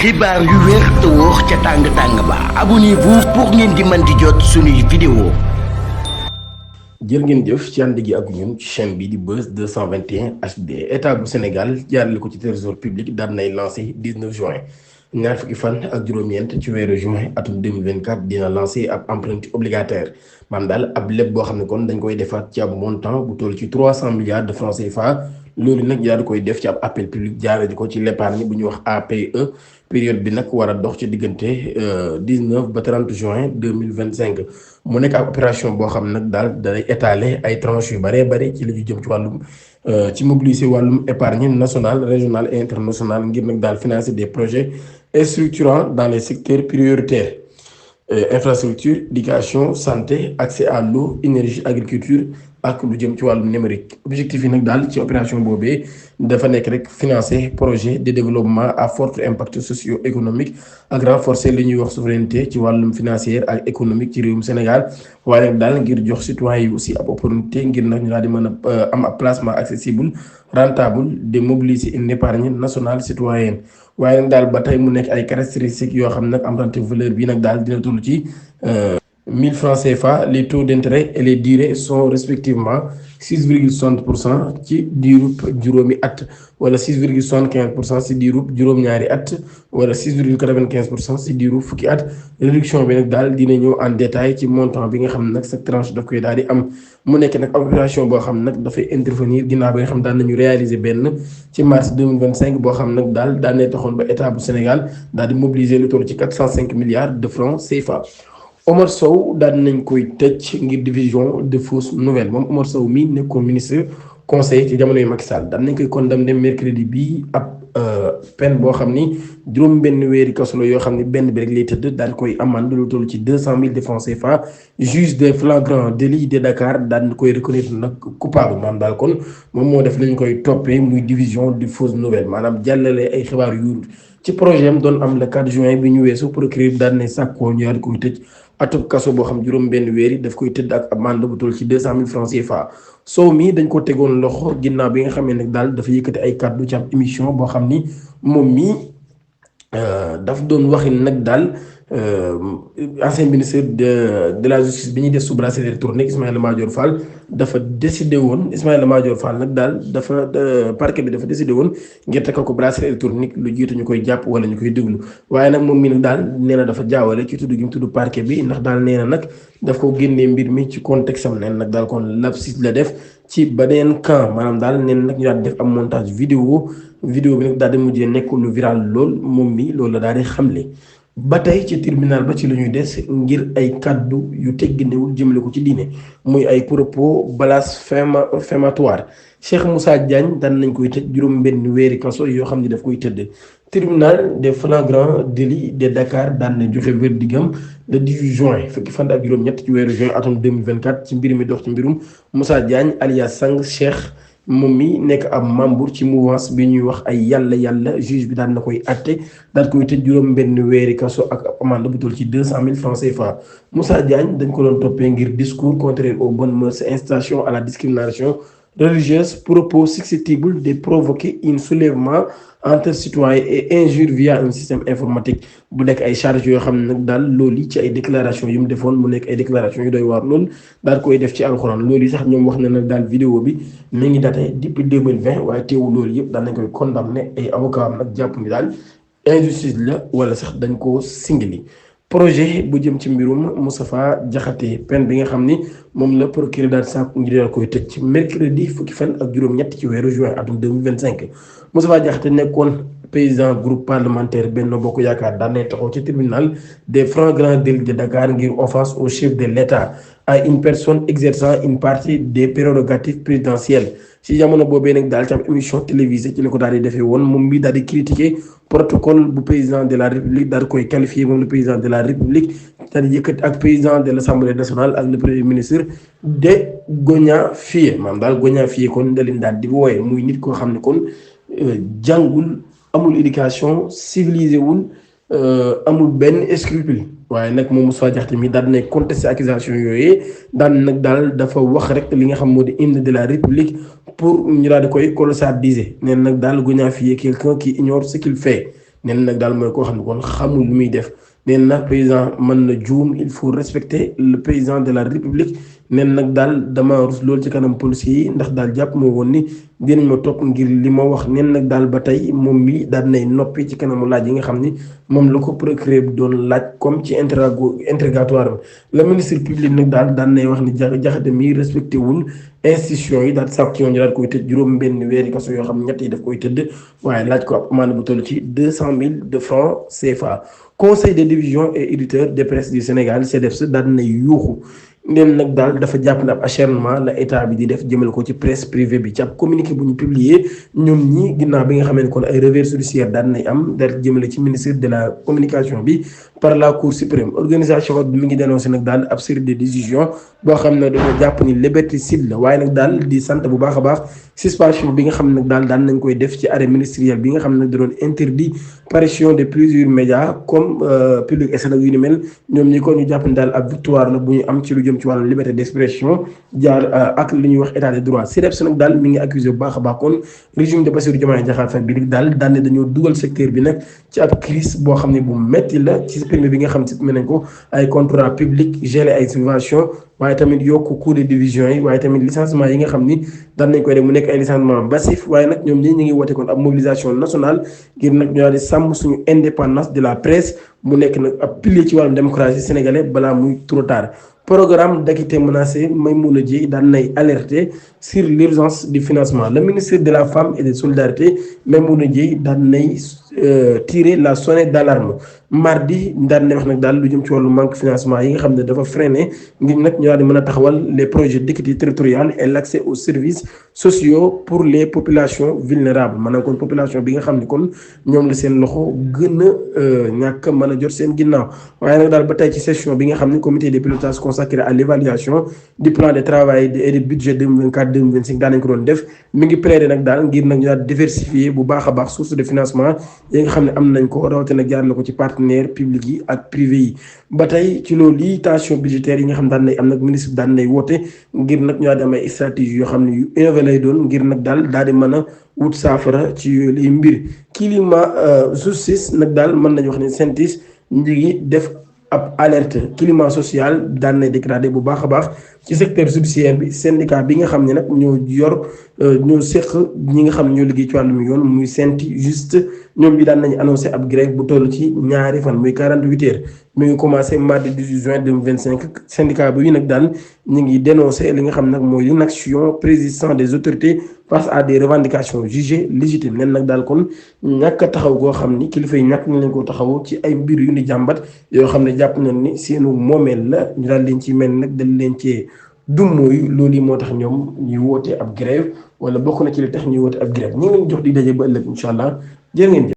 xibaar yu wér te wóor ca tàng-tàng ba abonnez-vous pour ngeen di mën di jot suñuy vidéo. jërë ngeen jëf ci ànd gi ak ñun ci chaîne bi di Buzz 221 HD état bu Sénégal jaarale ko ci trésor public daan nay lancé 19 juin ñaar fukki fan ak juróom-ñeent ci weeru juin atum 2024 dina lancé ab empreinte obligataire maanaam daal ab lépp boo xam ne kon dañ koy defaat ci ab montant bu toll ci 300 milliards de francs CFA. loolu nag yaa di koy def ci ab appel public jaarale ko ci l'épargne bu ñuy wax APE période bi nag war a dox ci diggante 19 ba 30 juin 2025 mu nekk ab opération boo xam nag daal day étaler ay tranches yu bëree bëri ci li ñu jëm ci wàllum ci mobiliser wàllum épargne nationale régionale et internationale ngir nag daal financer des projets structurants dans les secteurs prioritaires infrastructure éducation santé accès à l'eau énergie agriculture ak lu jëm ci wàllum numérique objectif yi nag daal ci opération boobee dafa nekk rek financer projet de développement à fort impact socio-économique ak renforcer li ñuy wax souveraineté ci wàllum financière ak économique ci réewum Sénégal waaye nag daal ngir jox citoyens yi aussi ab opportunité ngir nag ñu daal di mën a am ab placement accessible rentable de mobiliser une épargne nationale citoyenne waaye nag daal ba tey mu nekk ay caractéristiques yoo xam nag emprunté valeur bi nag daal dina toll ci 1000 francs CFA. Les taux d'intérêt et les durées sont respectivement 6,60% ci diirub juróomi at wala 6,75% ci diirub juróom-ñaari at wala 6,95% ci diirub fukki at. réduction bi nag daal dina ñëw en détail ci montant bi nga xam ne nag sa tranche daf koy daal di am mu nekk nag opération boo xam nag dafay intervenir ginnaaw bi nga xam daal nañu réaliser benn ci mars 2025 boo xam nag daal daan ne taxoon ba état bu Sénégal daal di mobiliser lu toll ci 405 milliards de francs CFA. Omar Sow daan nañ koy tëj ngir division de fausses nouvelles moom Omar Sow mi nekkoon ministre conseiller ci jamono yu Macky Sall daan nañ koy condamné mercredi bi ab peine boo xam ni juróom benn weeri kaso la yoo xam ni benn bi rek lay tëdd daan koy amande lu toll ci 200 000 francs CFA. juge des flagrants délits de Dakar daan koy reconnaître nag coupable maanaam daal kon moom moo def lañ koy toppee muy division de fausses nouvelles maanaam jàllale ay xibaar yu ci projet am doon am le 4 juin bi ñu weesu procureur daan ne sàkkoo ñu daal koy tëj atub kaso boo xam juróom benn weer yi daf koy tëdd ak amande bu toll ci 200 000 francs CFA. Sow mi dañ ko tegoon loxo ginnaaw bi nga xamee nag daal dafa yëkkati ay kàddu ci ab émission boo xam ni moom mi daf doon waxin nag daal ancien ministre de la justice bi ñuy def sous bracelet électronique Ismaïla Madior Fall dafa décidé woon Ismaïla Madior Fall nag daal dafa parquet bi dafa décidé woon ngir takkal ko bracelet électronique lu jiitu ñu koy jàpp wala ñu koy déglu waaye nag moom mi nag daal nee na dafa jaawale ci tudd gi mu tudd parquet bi ndax daal nee na nag daf ko génnee mbir mi ci contexte am neen nag daal kon lapsus la def ci beneen camp maanaam daal neen nag ñu daal def am montage vidéo bi nag daal di mujjee nekk lu viral lool moom mi loolu la daal di xamle. ba tey ci tribunal ba ci la ñuy des ngir ay kàddu yu tegginewul jëmale ko ci diine muy ay propos blasphématoire Cheikh Moussa Diagne daan nañ koy tëj juróom benn weeri kaso yoo xam ne daf koy tëdd. tribunal des flagrants délits de Dakar daan na joxe verdigam le 18 juin fukki fan ak juróom-ñett ci weeru juin atum 2024 ci mbir mi dox ci mbirum Moussa Diagne alias Sang Cheikh moom mi nekk ab membre ci mouvance bi ñuy wax ay yàlla juge bi daan na koy atte daal koy tëj juróom benn weeri kaso ak amende bu toll ci 200 000 francs CFA. Moussa Diagne dañ ko doon toppee ngir discours contraire aux bonnes mœurs incitation à la discrimination religieuse propos susceptibles de provoquer un soulèvement entre citoyens et injure via un système informatique bu nekk ay charges yoo xam ne nag daal loolu yi ci ay déclaration yu mu defoon mu nekk ay déclaration yu doy waar loolu daal koy def ci alxuraan loolu yi sax ñoom wax na nag daal vidéo bi mi ngi daté depuis 2020 waaye teewul loolu yëpp daal nañ koy condamné ay avocat am nag jàpp ni daal injustice la wala sax dañ koo singili. projet bu jëm ci mbirum Moustapha Diakhaté peine bi nga xam ni moom la procureur daal sàkku ngir daal koy tëj ci mercredi fukki fan ak juróom-ñett ci weeru juin atum 2025 Moustapha Diakhaté nekkoon président groupe parlementaire Benno Bokk Yaakaar daan nay taxaw ci tribunal des flagrants délits de Dakar ngir offense au chef de l'État à une personne exerçant une partie des prérogatives présidentielles. ci jamono boobee nag daal ci am émission télévisée ci la ko daal di defee woon moom mi daal di critiquer protocole bu président de la république daal di koy qualifier moom le président de la république daal di yëkkati ak président de l'assemblée nationale ak le premier ministre de Gagnafié maanaam daal Gagnafié kon da leen daal di wooyee muy nit koo xam ne kon jàngul amul éducation civilisé wul amul benn scrupule waaye nag moom Moustapha Diakhaté mi daal di contester accusation yooyu daan nag daal dafa wax rek li nga xam moo di hymne de la république pour ñu daal di koy colossaliser neen nag daal Gagnafié quelqu'un qui ignore ce qu'il fait neen nag daal mooy koo xam ne kon xamul lu muy def. neen nag président mën na juum il faut respecter le président de la république neen nag daal dama rus loolu ci kanam policiers yi ndax daal jàpp moo woon ni dinañ ma topp ngir li ma wax neen nag daal ba tey moom mi daal nay noppi ci kanamu laaj yi nga xam ni moom la ko procureur bi doon laaj comme ci interrogatoire le ministre public nag daal daan nay wax ni Diakhaté mi respecté wul institution yi daal sàkk yoon ñu daal koy tëj juróom benn weeri kaso yoo xam ñett yi daf koy tëdd waaye laaj ko ab amende bu toll ci 200 000 francs CFA. Conseil de division et éditeur de presse du Sénégal CDEPS daal na yuuxu neen nag daal dafa jàpp ne ab acharnement la état bi di def jëmale ko ci presse privée bi ci ab communiqué bu ñu publié ñoom ñi ginnaaw bi nga xamee ne kon ay revers judiciaire daan nay am daal jëmale ci ministère de la communication bi par la cour suprême organisation bi mi ngi dénoncé nag daal ab série de décisions boo xam ne dafa jàpp ni liberticide la waaye nag daal di sant bu baax a baax suspension bi nga xam ne nag daal daan nañ koy def ci arrêt ministériel bi nga xam ne da doon interdit parution de plusieurs médias comme Public SN ak yu ni mel ñoom ñi ko ñu jàpp ne daal ab victoire la bu ñu am ci lu jëm ci wàllu liberté d'expression jaar ak li ñuy wax état de droit CDEPS nag daal mi ngi accusé bu baax a baax kon régime de Bassirou Diomaye Diakhar Faye bi daal daan ne dañoo dugal secteur bi nag ci ab crise boo xam ne bu metti la ci supprimer bi nga xam ne supprimer nañ ko ay contrat public gelé ay subventions waaye tamit yokk coût de division yi waaye tamit licenciement yi nga xam ni daan nañ koy def mu nekk ay licenciement massif waaye nag ñoom ñi ñu ngi woote kon ab mobilisation nationale ngir nag ñu daal di sàmm suñu indépendance de la presse mu nekk nag ab pilier ci wàllum démocratie sénégalais balaa muy trop tard. Programme d'acquittement menacé Maïmouna Dièye daan nay alerter sur l'urgence du financement le ministre de la femme et de solidarité Maïmouna Dièye daan nay tirer la sonnette d'alarme mardi daan nay wax nag daal lu jëm ci wàllu manque financement yi nga xam ne dafa freiné ngir nag ñu daal di mën a taxawal les projets d'équité territoriale et l'accès aux services sociaux pour les populations vulnérables maanaam kon population bi nga xam ne kon ñoom la seen loxo gën a ñàkk mën a jot seen ginnaaw waaye nag daal ba tey ci session bi nga xam ne comité de pilotage consacré à l'évaluation du plan de travail et du budget 2024-2025 daan nañ ko doon def mi ngi plaider nag daal ngir nag ñu daal diversifier bu baax a baax source de financement yi nga xam ne am nañ ko rawatina nag jaarale ko ci partenaires publics yi ak privés yi ba tey ci loolu yi tension budgétaire yi nga xam daan nay am nag ministre daan nay woote ngir nag ñu daal di am ay stratégie yoo xam ne yu innové lay doon ngir nag daal di mën a wut saafara ci yooyu lay mbir climat justice nag daal mën nañu wax ne CNTS ñu ngi def ab alerte climat social daan nay dégradé bu baax a baax ci secteur judiciaire bi syndicat bi nga xam ne nag ñoo yor ñoo seq ñi nga xam ne ñoo liggéey ci wàllum yoon muy senti juste ñoom bi daan nañu annoncé ab grève bu toll ci ñaari fan muy 48 heures mi ngi commencé mardi 18 juin 2025 syndicat bi nag daal ñu ngi dénoncé li nga xam nag mooy l'inaction persistante des autorités face à des revendications jugées légitimes nen nag daal kon ñàkk a taxaw goo xam ni kilifa yi ñàkk nañ leen koo taxaw ci ay mbir yu ni jàmbat yoo xam ne jàpp nañ ni seenu moomeel la ñu daal leen ci mel nag dañ leen cee dummóoyu loolu yi moo tax ñoom ñuy woote ab grève wala bokk na ci li tax ñuy woote ab grève ñu ngi leen jox di daje ba ëllëg incha allah jërë ngeen jëf